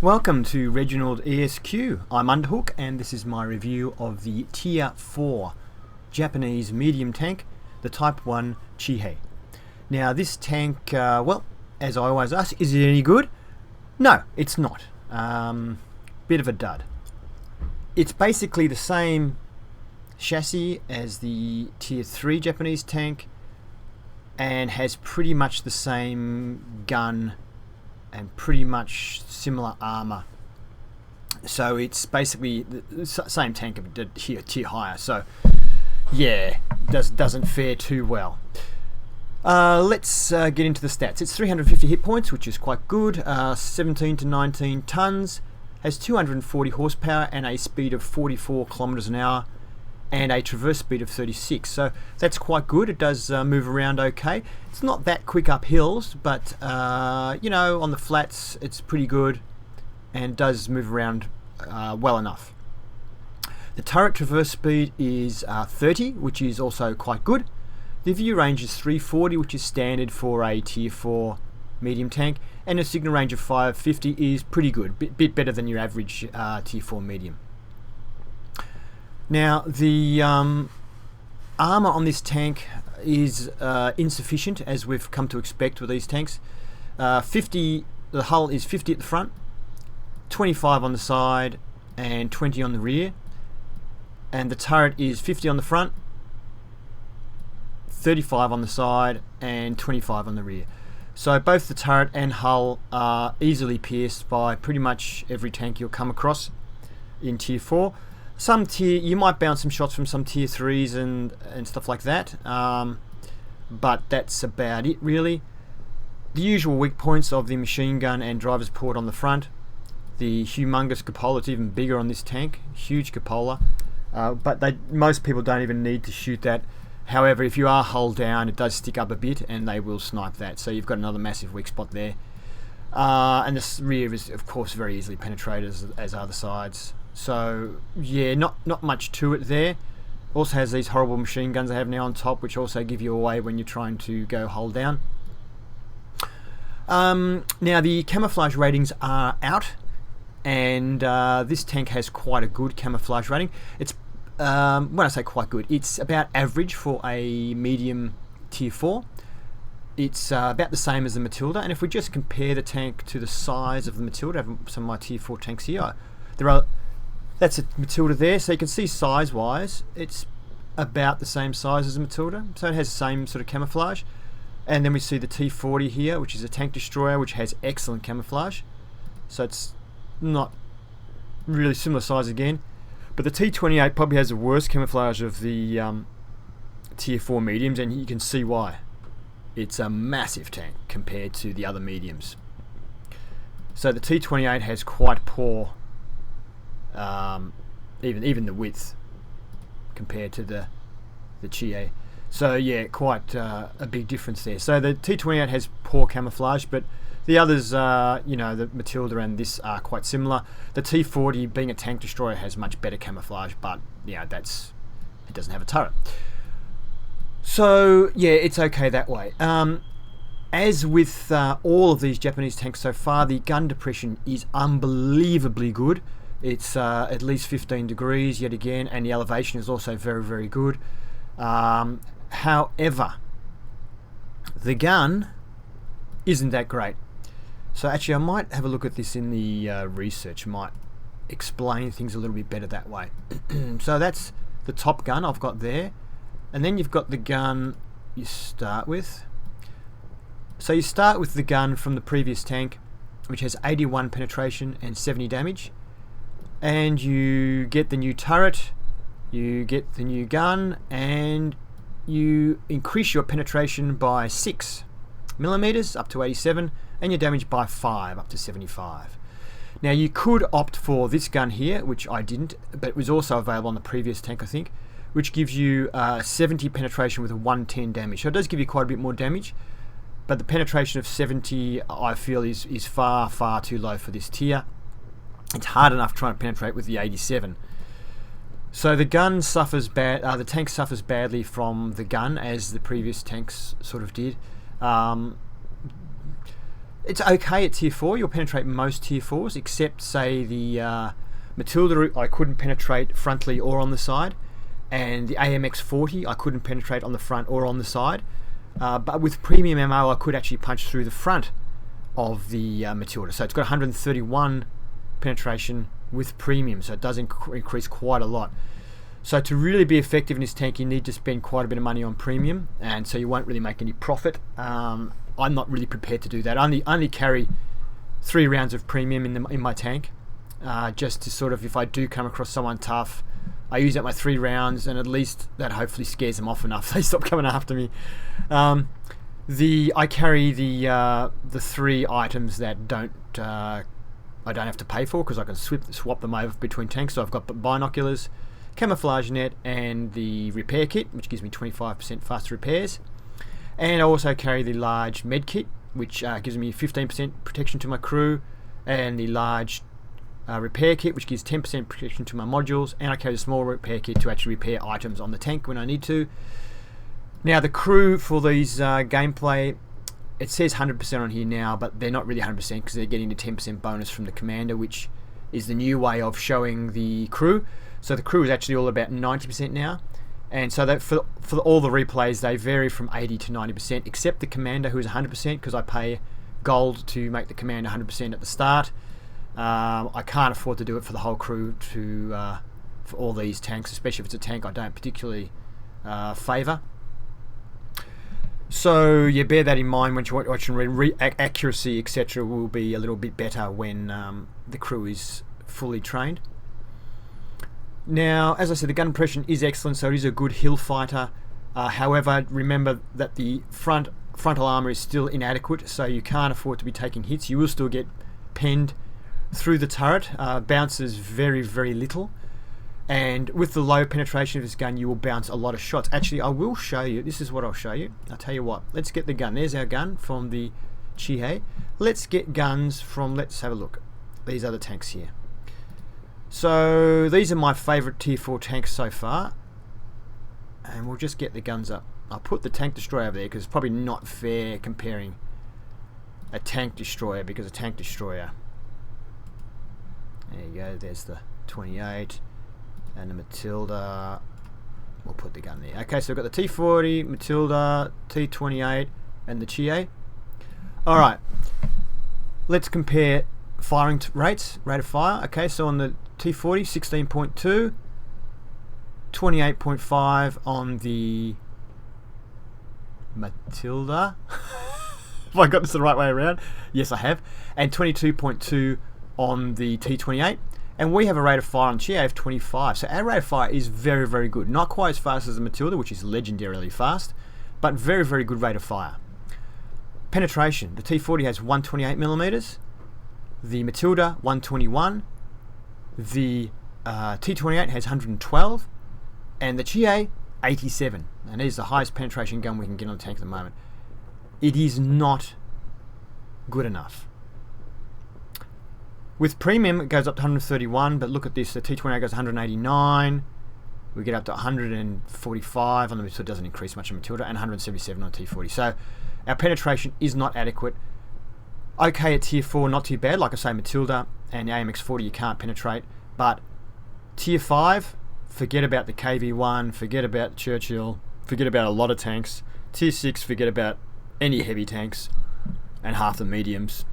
Welcome to ReginaldESQ. I'm Underhook and this is my review of the Tier 4 Japanese medium tank, the Type 1 Chihei. Now this tank, well, as I always ask, is it any good? No, it's not. Bit of a dud. It's basically the same chassis as the Tier 3 Japanese tank and has pretty much the same gun and pretty much similar armor. So it's basically the same tank of a tier higher. So yeah, doesn't fare too well. Let's get into the stats. It's 350 hit points, which is quite good. 17 to 19 tons. Has 240 horsepower and a speed of 44 kilometers an hour and a traverse speed of 36. So that's quite good. It does move around okay. It's not that quick up hills, but you know, on the flats it's pretty good and does move around well enough. The turret traverse speed is 30, which is also quite good. The view range is 340, which is standard for a Tier 4 medium tank, and a signal range of 550 is pretty good, bit better than your average Tier 4 medium. Now the armor on this tank is insufficient, as we've come to expect with these tanks. The hull is 50 at the front, 25 on the side and 20 on the rear, and the turret is 50 on the front, 35 on the side and 25 on the rear. So both the turret and hull are easily pierced by pretty much every tank you'll come across in Tier 4. You might bounce some shots from some Tier 3s and stuff like that, but that's about it really. The usual weak points of the machine gun and driver's port on the front. The humongous cupola, it's even bigger on this tank, huge cupola, but most people don't even need to shoot that. However, if you are hull down, it does stick up a bit and they will snipe that, so you've got another massive weak spot there. And the rear is of course very easily penetrated, as are the sides. So yeah, not much to it there. Also has these horrible machine guns they have now on top, which also give you away when you're trying to go hull down. Now the camouflage ratings are out, and this tank has quite a good camouflage rating. It's when I say quite good, it's about average for a medium Tier 4. It's about the same as the Matilda, and if we just compare the tank to the size of the Matilda, I have some of my Tier 4 tanks here. That's a Matilda there, so you can see size-wise, it's about the same size as a Matilda, so it has the same sort of camouflage. And then we see the T40 here, which is a tank destroyer, which has excellent camouflage. So it's not really similar size again. But the T28 probably has the worst camouflage of the Tier 4 mediums, and you can see why. It's a massive tank compared to the other mediums. So the T28 has quite poor even the width compared to the Chihei. So yeah, quite a big difference there. So the T28 has poor camouflage, but the others, you know, the Matilda and this are quite similar. The T40, being a tank destroyer, has much better camouflage, but yeah, it doesn't have a turret. So yeah, it's okay that way. As with all of these Japanese tanks so far, the gun depression is unbelievably good. It's at least 15 degrees yet again, and the elevation is also very, very good. However, the gun isn't that great. So actually I might have a look at this in the research, might explain things a little bit better that way. So that's the top gun I've got there, and then you've got the gun you start with. So you start with the gun from the previous tank, which has 81 penetration and 70 damage, and you get the new turret, you get the new gun, and you increase your penetration by 6 millimeters up to 87, and your damage by 5 up to 75. Now you could opt for this gun here, which I didn't, but it was also available on the previous tank I think, which gives you 70 penetration with a 110 damage. So it does give you quite a bit more damage, but the penetration of 70 I feel is far, far too low for this tier. It's hard enough trying to penetrate with the 87. So the gun suffers the tank suffers badly from the gun, as the previous tanks sort of did. It's okay at tier 4. You'll penetrate most tier 4s, except say the Matilda I couldn't penetrate frontally or on the side, and the AMX 40 I couldn't penetrate on the front or on the side. But with premium ammo I could actually punch through the front of the Matilda. So it's got 131 penetration with premium, so it does increase quite a lot. So to really be effective in this tank, you need to spend quite a bit of money on premium, and so you won't really make any profit. I'm not really prepared to do that. I only carry 3 rounds of premium in my tank, just to sort of, if I do come across someone tough, I use up my 3 rounds, and at least that hopefully scares them off enough they stop coming after me. I carry the 3 items that I don't have to pay for, because I can swap them over between tanks. So I've got binoculars, camouflage net, and the repair kit, which gives me 25% faster repairs. And I also carry the large med kit, which gives me 15% protection to my crew, and the large repair kit, which gives 10% protection to my modules. And I carry the small repair kit to actually repair items on the tank when I need to. Now the crew for these gameplay, it says 100% on here now, but they're not really 100% because they're getting the 10% bonus from the commander, which is the new way of showing the crew. So the crew is actually all about 90% now, and so that for all the replays they vary from 80 to 90%, except the commander, who is 100%, because I pay gold to make the commander 100% at the start. I can't afford to do it for the whole crew for all these tanks, especially if it's a tank I don't particularly favour. So yeah, bear that in mind when you're watching. Accuracy, etc., will be a little bit better when the crew is fully trained. Now, as I said, the gun impression is excellent, so it is a good hill fighter. However, remember that the frontal armor is still inadequate, so you can't afford to be taking hits. You will still get penned through the turret. Bounces very, very little. And with the low penetration of this gun, you will bounce a lot of shots. Actually, I will show you. This is what I'll show you. I'll tell you what. Let's get the gun. There's our gun from the Chihei. Let's get guns from, let's have a look, these other tanks here. So these are my favourite tier 4 tanks so far. And we'll just get the guns up. I'll put the tank destroyer over there because it's probably not fair comparing a tank destroyer, because a tank destroyer, there you go, there's the 28. And the Matilda, we'll put the gun there. Okay, so we've got the T40, Matilda, T28, and the Chihei. Alright, let's compare firing rates, rate of fire. Okay, so on the T40, 16.2, 28.5 on the Matilda. Have I got this the right way around? Yes, I have. And 22.2 on the T28. And we have a rate of fire on Chihei of 25. So our rate of fire is very, very good. Not quite as fast as the Matilda, which is legendarily fast, but very, very good rate of fire. Penetration. The T40 has 128mm. The Matilda, 121. The T28 has 112. And the Chihei, 87. And it is the highest penetration gun we can get on the tank at the moment. It is not good enough. With premium, it goes up to 131, but look at this, the T28 goes to 189, we get up to 145 on the Matilda, doesn't increase much on Matilda, and 177 on T40. So our penetration is not adequate. Okay at tier 4, not too bad. Like I say, Matilda and the AMX 40 you can't penetrate, but tier 5, forget about the KV1, forget about Churchill, forget about a lot of tanks. Tier 6, forget about any heavy tanks, and half the mediums.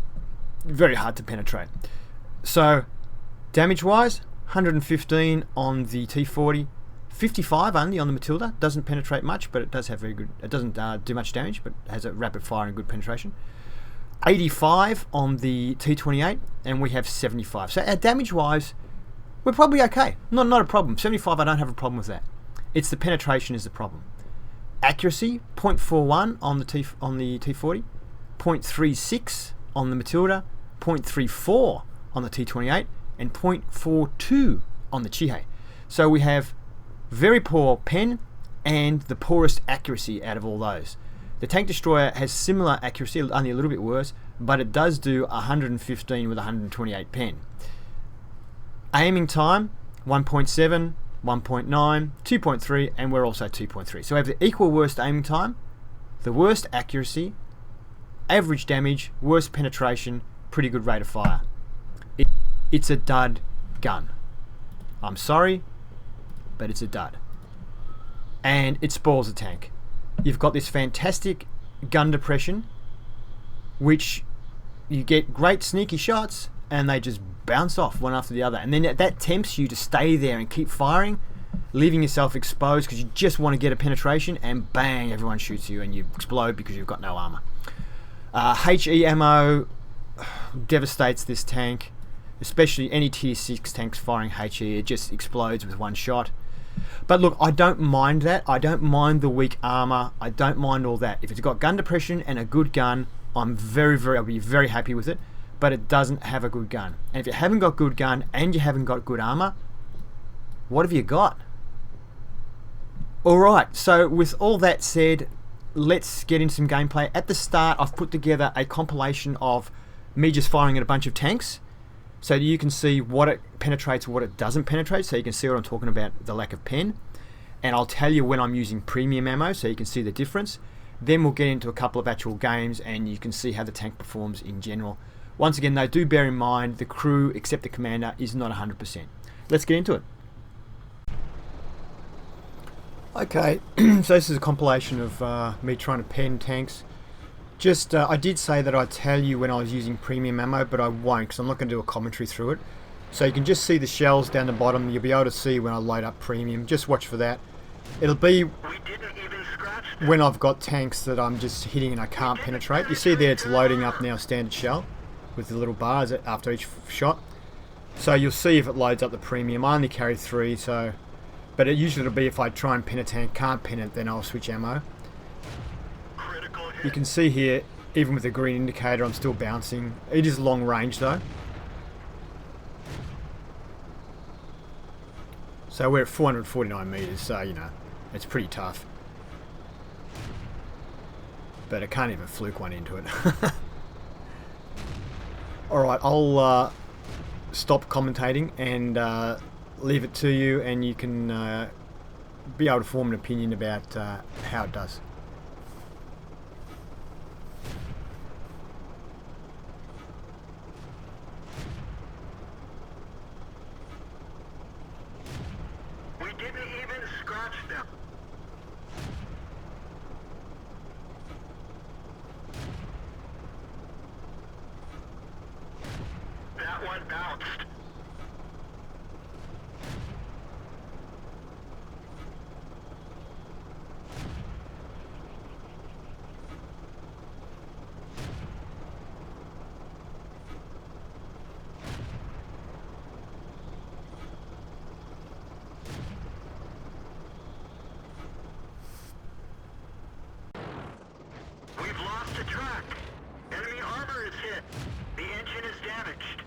Very hard to penetrate. So, damage-wise, 115 on the T40, 55 only on the Matilda. Doesn't penetrate much, but it does have very good. It doesn't do much damage, but has a rapid fire and good penetration. 85 on the T28, and we have 75. So, our damage-wise, we're probably okay. Not a problem. 75, I don't have a problem with that. It's the penetration is the problem. Accuracy, 0.41 on the T40, 0.36 on the Matilda, 0.34 on the T28, and 0.42 on the Chihei. So we have very poor pen and the poorest accuracy out of all those. The tank destroyer has similar accuracy, only a little bit worse, but it does do 115 with 128 pen. Aiming time, 1.7, 1.9, 2.3, and we're also 2.3. So we have the equal worst aiming time, the worst accuracy, average damage, worst penetration, pretty good rate of fire. It's a dud gun. I'm sorry, but it's a dud. And it spoils the tank. You've got this fantastic gun depression, which you get great sneaky shots, and they just bounce off one after the other. And then that tempts you to stay there and keep firing, leaving yourself exposed because you just want to get a penetration, and bang, everyone shoots you and you explode because you've got no armor. HE ammo devastates this tank, especially any tier 6 tanks firing HE. It just explodes with one shot. But look, I don't mind that. I don't mind the weak armor. I don't mind all that. If it's got gun depression and a good gun, I'll be very happy with it. But it doesn't have a good gun. And if you haven't got good gun and you haven't got good armor, what have you got? Alright, so with all that said, let's get into some gameplay. At the start, I've put together a compilation of me just firing at a bunch of tanks, so you can see what it penetrates, what it doesn't penetrate, so you can see what I'm talking about, the lack of pen. And I'll tell you when I'm using premium ammo, so you can see the difference. Then we'll get into a couple of actual games, and you can see how the tank performs in general. Once again, though, do bear in mind the crew, except the commander, is not 100%. Let's get into it. Okay, so this is a compilation of me trying to pen tanks. Just, I did say that I'd tell you when I was using premium ammo, but I won't, because I'm not going to do a commentary through it. So you can just see the shells down the bottom. You'll be able to see when I load up premium. Just watch for that. It'll be when I've got tanks that I'm just hitting and I can't penetrate. You see there it's loading up now standard shell with the little bars after each shot. So you'll see if it loads up the premium. I only carry 3, so... But it usually will be if I try and pin a tank, can't pin it, then I'll switch ammo. You can see here, even with the green indicator, I'm still bouncing. It is long range though. So we're at 449 meters, so you know, it's pretty tough. But I can't even fluke one into it. Alright, I'll stop commentating and leave it to you, and you can be able to form an opinion about how it does. We didn't even scratch them. That one bounced. We've lost the track. Enemy armor is hit. The engine is damaged.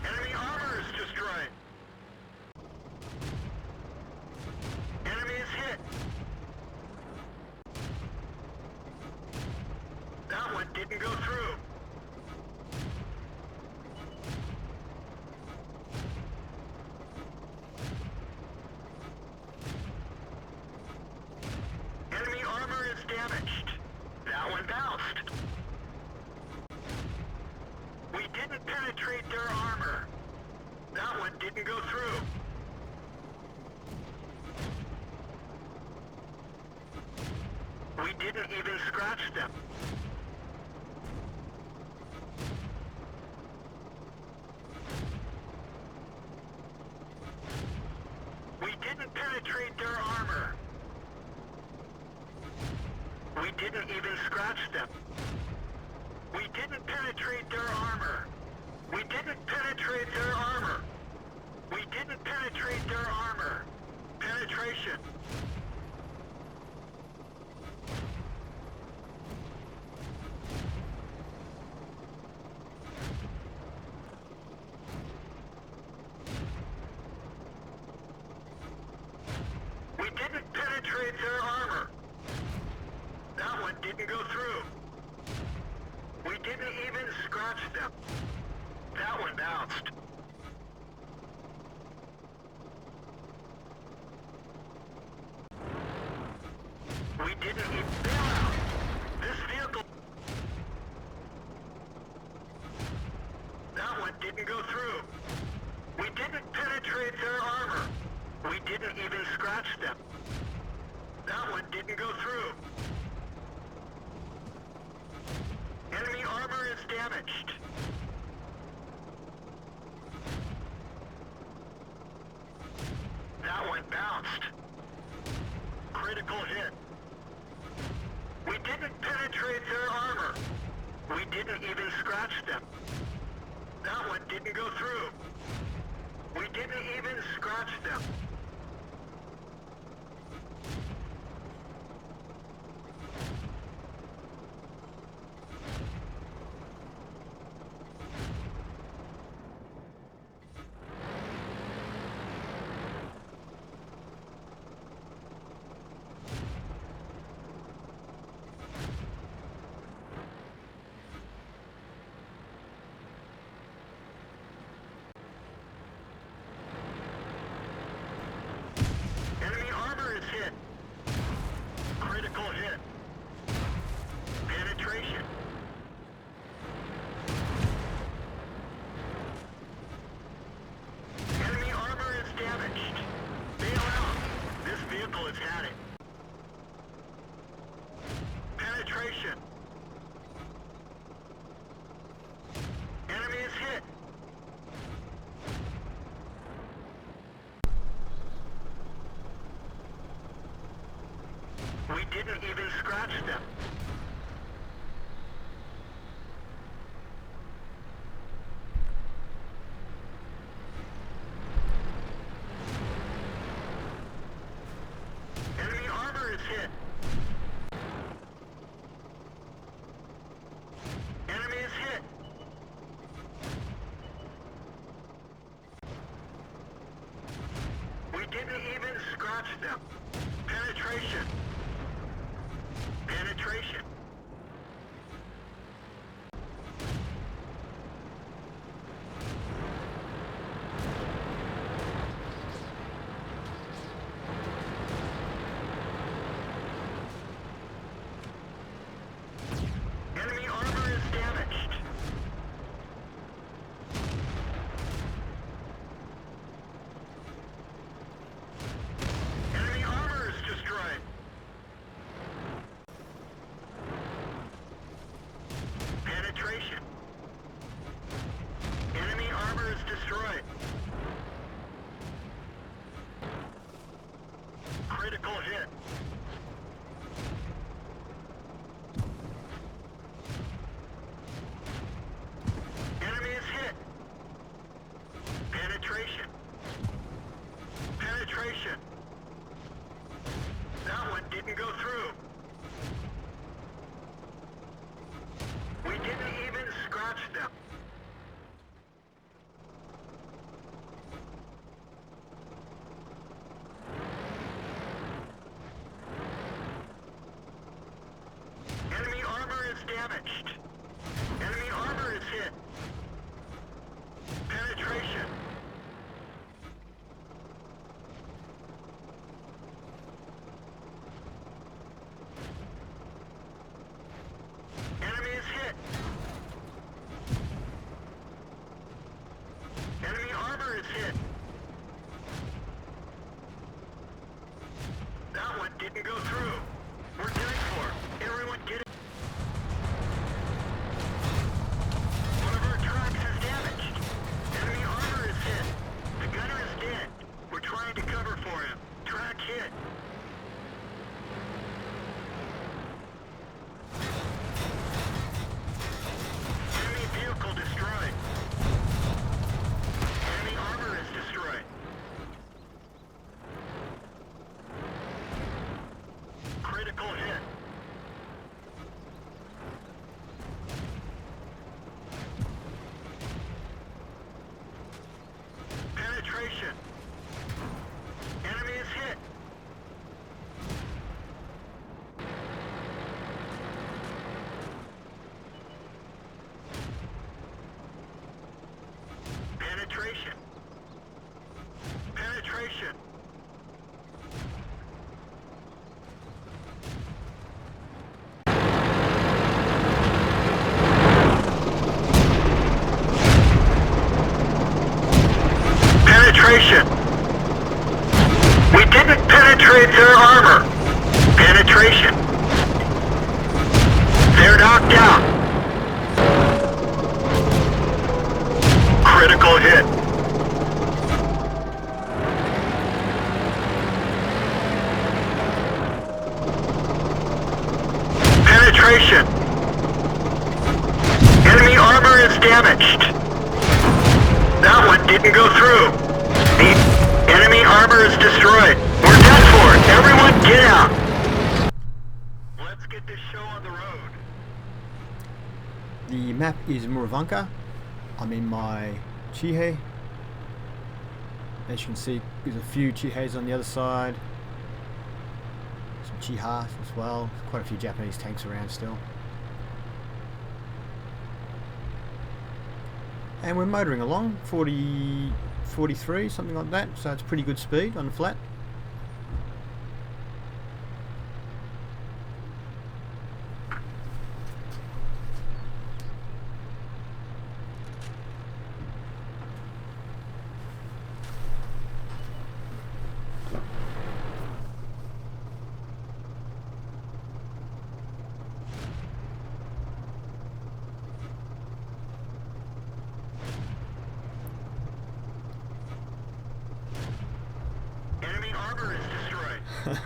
Enemy armor is destroyed. Enemy is hit. That one didn't go through. Enemy armor is damaged. That one bounced. We didn't penetrate their armor. That one didn't go through. We didn't even scratch them. We didn't penetrate their armor. We didn't even scratch them. We didn't penetrate their armor. We didn't penetrate their armor. We didn't penetrate their armor. Penetration. We didn't penetrate their armor. That one didn't go through. We didn't even scratch them. That one bounced. go through. Enemy armor is damaged. That one bounced. Critical hit. We didn't penetrate their armor. We didn't even scratch them. That one didn't go through. We didn't even scratch them. Enemy armor is hit. Critical hit. Penetration. Enemy armor is damaged. Bail out. This vehicle has had it. Penetration. Enemy is hit. We didn't even scratch them. Enemy armor is hit. Enemy is hit. We didn't even scratch them. Penetration. Penetration. Enemy armor is damaged. Enemy armor is destroyed. Penetration. Enemy armor is destroyed. Critical hit. Enemy is hit. Penetration. Penetration. That one didn't go through. We didn't even scratch them. Enemy armor is damaged. Enemy armor is hit. Penetration. Enemy is hit. Enemy armor is hit. That one didn't go through. We're done for. Everyone get it. One of our trucks is damaged. Enemy armor is hit. The gunner is dead. We're trying to cover for him. Track hit. Enemy vehicle destroyed. Enemy armor is destroyed. Critical hit. Penetration. Enemy is hit. Penetration. Penetration. Penetration. We didn't penetrate their armor. Penetration. Penetration. They're knocked out. Critical hit. Penetration. Enemy armor is damaged. That one didn't go through. The enemy armor is destroyed. We're done for. Everyone get out. Let's get this show on the road. The map is Murovanka. I'm in my Chihei. As you can see, there's a few Chiheis on the other side. Some Chihas as well. Quite a few Japanese tanks around still. And we're motoring along, 40, 43, something like that. So it's pretty good speed on the flat. Enemy armor is destroyed.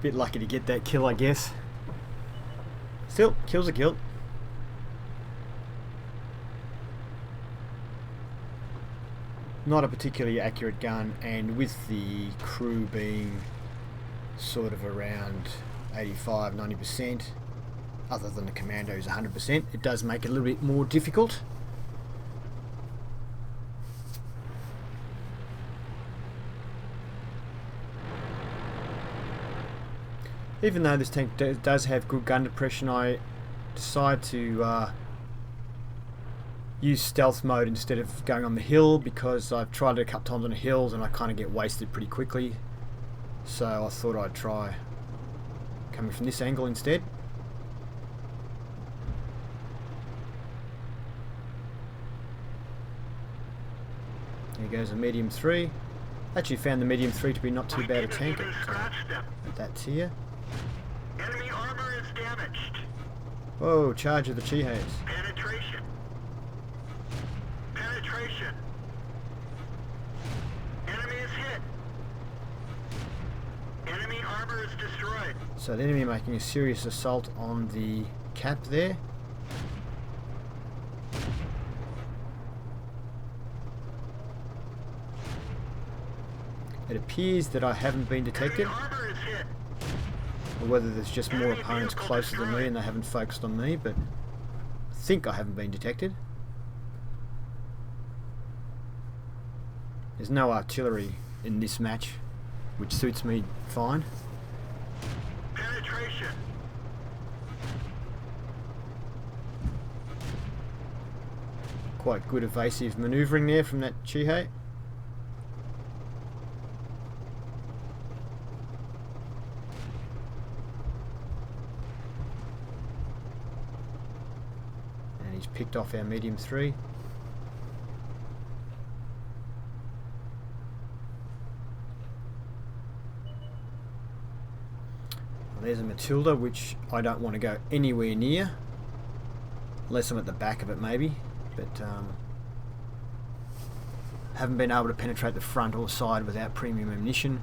Bit lucky to get that kill, I guess. Still, kill's a kill. Not a particularly accurate gun, and with the crew being sort of around 85-90%, other than the commando who's 100%, it does make it a little bit more difficult. Even though this tank does have good gun depression, I decide to use stealth mode instead of going on the hill, because I've tried it a couple times on the hills and I kind of get wasted pretty quickly. So I thought I'd try coming from this angle instead. There goes a medium 3. Actually found the medium 3 to be not too bad a tank at that tier. Enemy armor is damaged. Whoa, charge of the Chiheis. Penetration. Penetration. Enemy is hit. Enemy armor is destroyed. So the enemy making a serious assault on the cap there. It appears that I haven't been detected, Enemy armor is hit. or whether there's just more opponents closer than me and they haven't focused on me, but I think I haven't been detected. There's no artillery in this match, which suits me fine. Penetration. Quite good evasive manoeuvring there from that Chihei. And he's picked off our medium 3. There's a Matilda, which I don't want to go anywhere near, unless I'm at the back of it maybe, but haven't been able to penetrate the front or side without premium ammunition,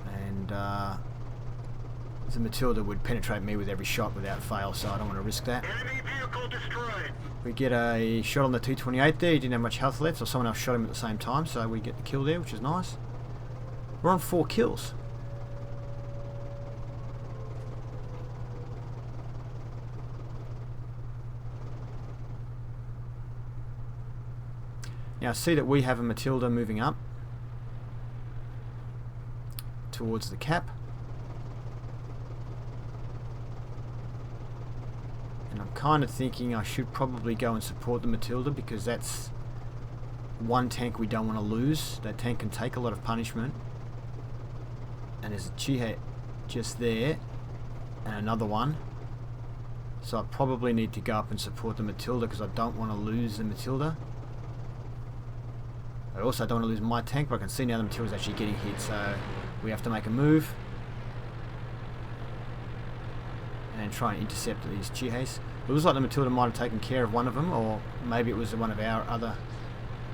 and the Matilda would penetrate me with every shot without fail, so I don't want to risk that. Enemy vehicle destroyed. We get a shot on the 228 there. He didn't have much health left, so someone else shot him at the same time, so we get the kill there, which is nice. We're on 4 kills. Now see that we have a Matilda moving up towards the cap, and I'm kind of thinking I should probably go and support the Matilda, because that's one tank we don't want to lose. That tank can take a lot of punishment, and there's a Chihei just there and another one, so I probably need to go up and support the Matilda, because I don't want to lose the Matilda. I also don't want to lose my tank, but I can see now the Matilda's actually getting hit, so we have to make a move. and try and intercept these Chiheis. It looks like the Matilda might have taken care of one of them, or maybe it was one of our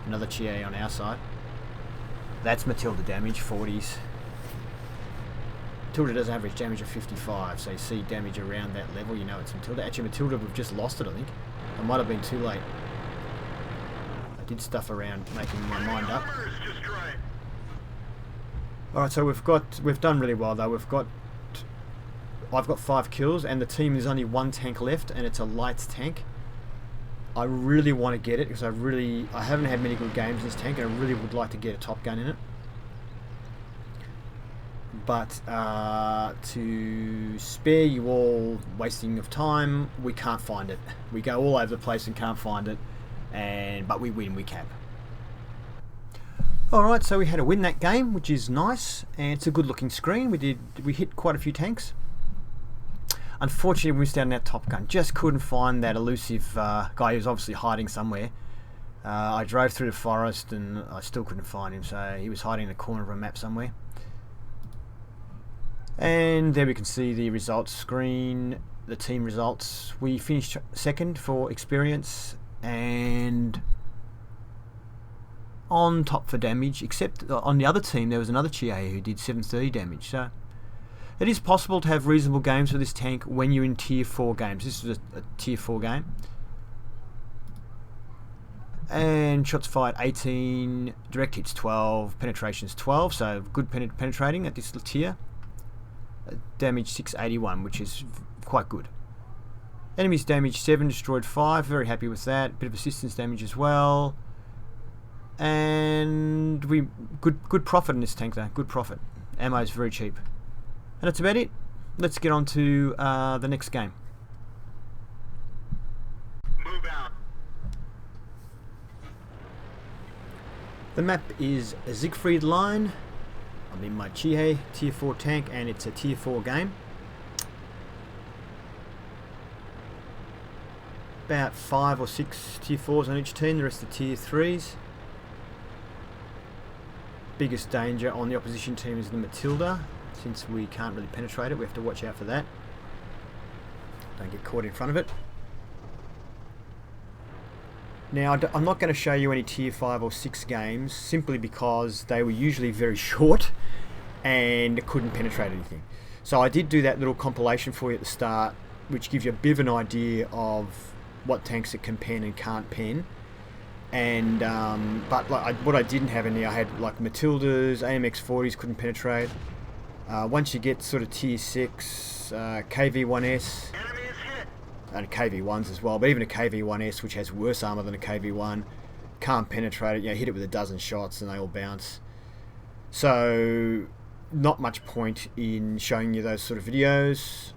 another Chihei on our side. That's Matilda damage, 40s. Matilda does average damage of 55, so you see damage around that level, you know it's Matilda. Actually, Matilda, we've just lost it, I think. I might have been too late. I did stuff around making my mind up. Alright, so we've done really well though. I've got 5 kills, and the team is only 1 tank left, and it's a lights tank. I really want to get it because I haven't had many good games in this tank, and I really would like to get a top gun in it. But to spare you all wasting of time, we can't find it. We go all over the place and can't find it, but we win, we cap. Alright, so we had to win that game, which is nice, and it's a good looking screen. We hit quite a few tanks. Unfortunately, we missed out on that top gun. Just couldn't find that elusive guy who was obviously hiding somewhere. I drove through the forest and I still couldn't find him, so he was hiding in the corner of a map somewhere. And there we can see the results screen, the team results. We finished second for experience and on top for damage, except on the other team there was another Chihei who did 730 damage. So it is possible to have reasonable games for this tank when you're in tier 4 games. This is a tier 4 game. And shots fired 18, direct hits 12, penetrations 12, so good penetrating at this tier. Damage 681, which is quite good. Enemies damage 7, destroyed 5, very happy with that. Bit of assistance damage as well. And good profit in this tank though, good profit. Ammo is very cheap. And that's about it. Let's get on to the next game. Move out. The map is Siegfried Line. I'm in my Chihei tier 4 tank, and it's a tier 4 game. About 5 or 6 tier 4s on each team, the rest are tier 3s. Biggest danger on the opposition team is the Matilda. Since we can't really penetrate it, we have to watch out for that. Don't get caught in front of it. Now, I'm not going to show you any tier 5 or 6 games, simply because they were usually very short and couldn't penetrate anything. So I did do that little compilation for you at the start, which gives you a bit of an idea of what tanks it can pen and can't pen. And but like what I didn't have in there, I had like Matildas, AMX 40s couldn't penetrate. Once you get sort of tier 6, KV1S, and KV1s as well, but even a KV1S, which has worse armor than a KV1, can't penetrate it. You know, hit it with a dozen shots and they all bounce. So not much point in showing you those sort of videos,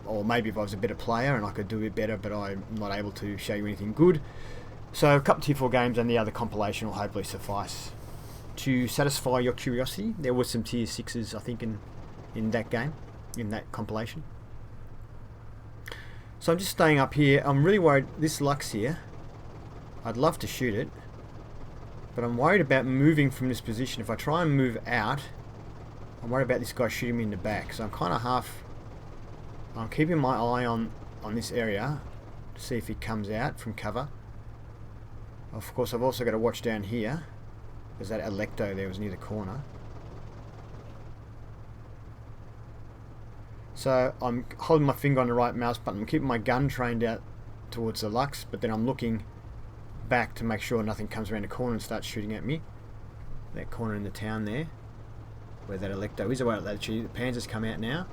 or maybe if I was a better player and I could do it better, but I'm not able to show you anything good. So a couple tier 4 games and the other compilation will hopefully suffice to satisfy your curiosity. There were some tier 6s, I think, in that game, in that compilation. So I'm just staying up here. I'm really worried. This Lux here, I'd love to shoot it, but I'm worried about moving from this position. If I try and move out, I'm worried about this guy shooting me in the back. So I'm kind of I'm keeping my eye on this area to see if he comes out from cover. Of course, I've also got to watch down here. There's that Electo there, was near the corner. So I'm holding my finger on the right mouse button. I'm keeping my gun trained out towards the Lux, but then I'm looking back to make sure nothing comes around the corner and starts shooting at me. That corner in the town there, where that Electo is. Well, actually, the Panzer's come out now.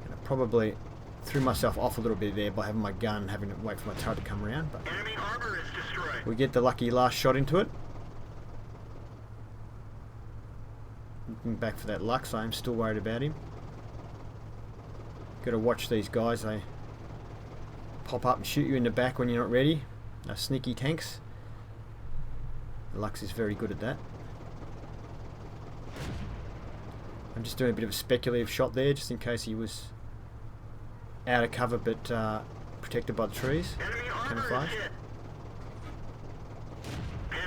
And I probably threw myself off a little bit there by having my gun, having to wait for my turret to come around. But Enemy armor is destroyed. we get the lucky last shot into it. Looking back for that Lux, I'm still worried about him. Got to watch these guys. They pop up and shoot you in the back when you're not ready. They're sneaky tanks. The Lux is very good at that. I'm just doing a bit of a speculative shot there, just in case he was out of cover but protected by the trees. Camouflage.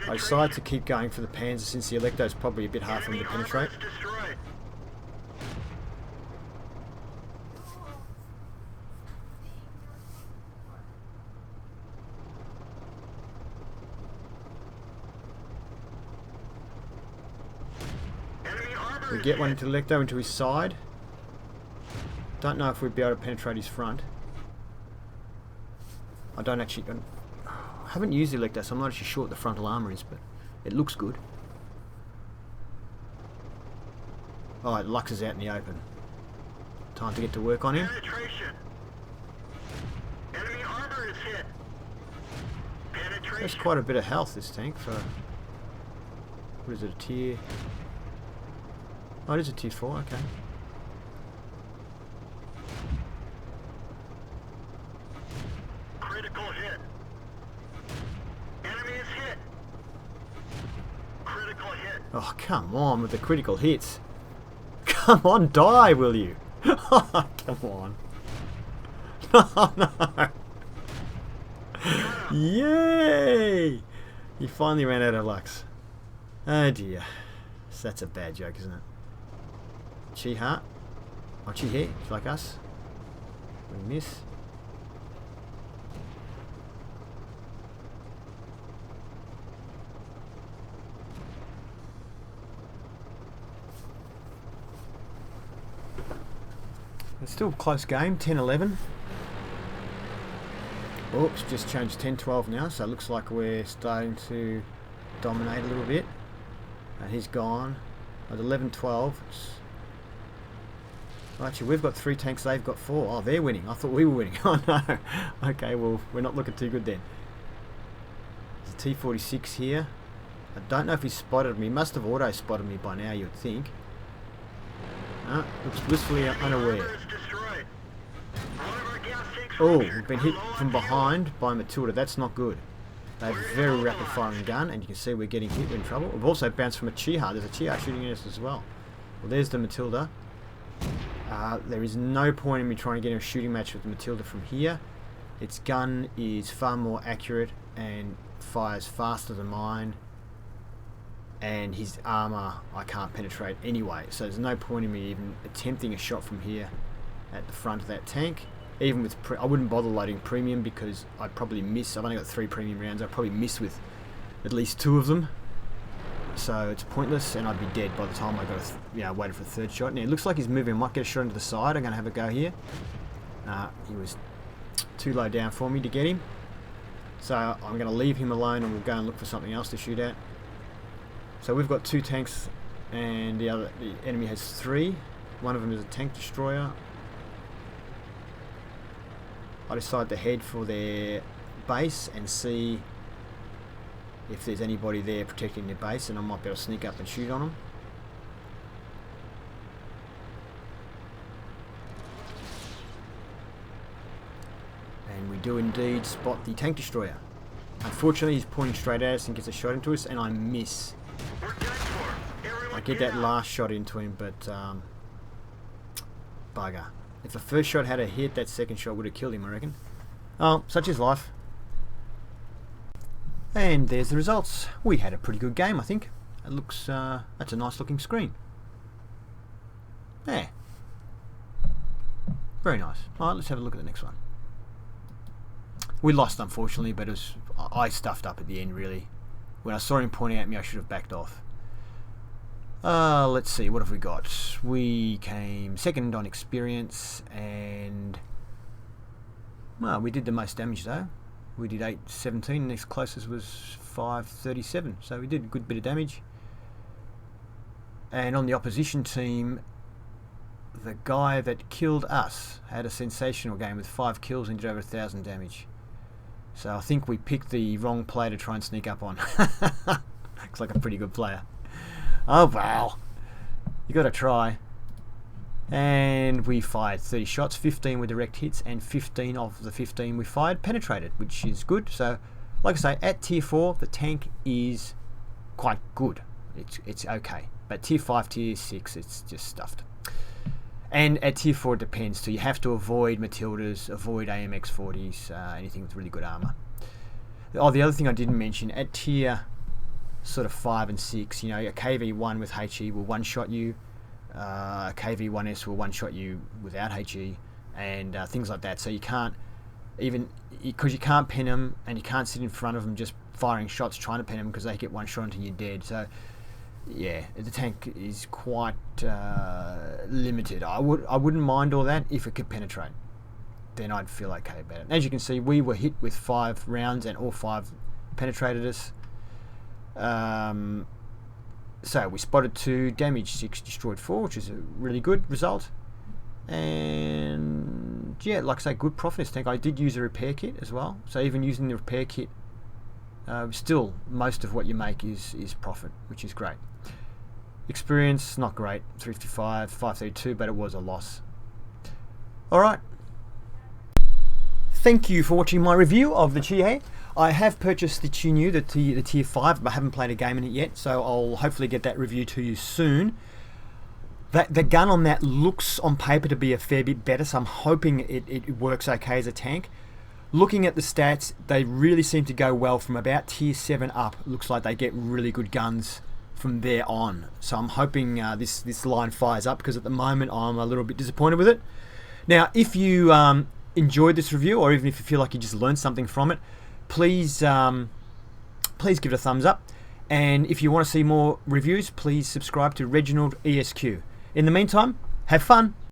I decided to keep going for the Panzer since the Electo is probably a bit hard for him to penetrate. We get one into Lecto into his side. Don't know if we'd be able to penetrate his front. I don't actually... I haven't used the Electo, so I'm not actually sure what the frontal armour is, but it looks good. Oh, Lux is out in the open. Time to get to work on him. Penetration. Enemy armor is hit. Penetration. There's quite a bit of health, this tank, for... What is it, a tier... Oh, it is a tier 4, okay. Critical hit. Enemy is hit. Critical hit. Oh, come on with the critical hits. Come on, die, will you? Oh, come on. Oh, no. Yay! He finally ran out of Lux. Oh dear. That's a bad joke, isn't it? Chi-Ha. Oh, Chi-He, it's like us. We miss. It's still a close game, 10-11. Oops, just changed 10-12 now, so it looks like we're starting to dominate a little bit. He's gone. At 11-12. Actually, we've got 3 tanks, they've got 4. Oh, they're winning. I thought we were winning. Oh, no. Okay, well, we're not looking too good then. There's a T-46 here. I don't know if he spotted me. He must have auto-spotted me by now, you'd think. Looks blissfully unaware. Oh, we've been hit from behind by Matilda. That's not good. They have a very rapid firing gun, and you can see we're getting hit. We're in trouble. We've also bounced from a Chi-Ha. There's a Chi-Ha shooting at us as well. Well, there's the Matilda. There is no point in me trying to get a shooting match with the Matilda from here. Its gun is far more accurate and fires faster than mine. And his armour I can't penetrate anyway, so there's no point in me even attempting a shot from here at the front of that tank. Even with I wouldn't bother loading premium because I'd probably miss. I've only got 3 premium rounds. I'd probably miss with at least 2 of them, so it's pointless, and I'd be dead by the time I got waited for the 3rd shot. Now it looks like he's moving. I might get a shot into the side. I'm going to have a go here. He was too low down for me to get him, so I'm going to leave him alone, and we'll go and look for something else to shoot at. So we've got 2 tanks, and the enemy has 3. One of them is a tank destroyer. I decide to head for their base and see if there's anybody there protecting their base, and I might be able to sneak up and shoot on them. And we do indeed spot the tank destroyer. Unfortunately, he's pointing straight at us and gets a shot into us, and I miss. I get that last shot into him, but bugger. If the first shot had a hit, that second shot would have killed him, I reckon. Oh, such is life. And there's the results. We had a pretty good game, I think. It looks, that's a nice looking screen. Yeah. Very nice. Alright, let's have a look at the next one. We lost, unfortunately, but it was, I stuffed up at the end, really. When I saw him pointing at me, I should have backed off. Let's see, what have we got? We came 2nd on experience, and well, we did the most damage though. We did 817, next closest was 537, so we did a good bit of damage. And on the opposition team, the guy that killed us had a sensational game with 5 kills and did over 1,000 damage. So I think we picked the wrong player to try and sneak up on. Looks like a pretty good player. Oh well, you gotta try. And we fired 30 shots, 15 were direct hits, and 15 of the 15 we fired penetrated, which is good. So, like I say, at tier 4, the tank is quite good. It's okay. But tier 5, tier 6, it's just stuffed. And at tier 4 it depends, so you have to avoid Matildas, avoid AMX 40s, anything with really good armour. Oh, the other thing I didn't mention, at tier sort of 5 and 6, you know, a KV1 with HE will one-shot you, a KV1S will one-shot you without HE, and things like that. So you can't, even, because you can't pin them, and you can't sit in front of them just firing shots trying to pin them, because they get one shot until you're dead. So yeah, the tank is quite limited. I wouldn't mind all that if it could penetrate. Then I'd feel okay about it. As you can see, we were hit with 5 rounds and all 5 penetrated us. So we spotted 2, damaged 6, destroyed 4, which is a really good result. And yeah, like I say, good profit in this tank. I did use a repair kit as well, so even using the repair kit, still most of what you make is profit, which is great. Experience not great, 355, 532, but it was a loss. Alright, thank you for watching my review of the Chihei. I have purchased the Chinyu, the tier 5, but I haven't played a game in it yet, so I'll hopefully get that review to you soon. The gun on that looks on paper to be a fair bit better, so I'm hoping it works okay as a tank. Looking at the stats, they really seem to go well from about tier 7 up. Looks like they get really good guns from there on. So I'm hoping this line fires up, because at the moment I'm a little bit disappointed with it. Now, if you enjoyed this review, or even if you feel like you just learned something from it, please please give it a thumbs up. And if you want to see more reviews, please subscribe to ReginaldESQ. In the meantime, have fun.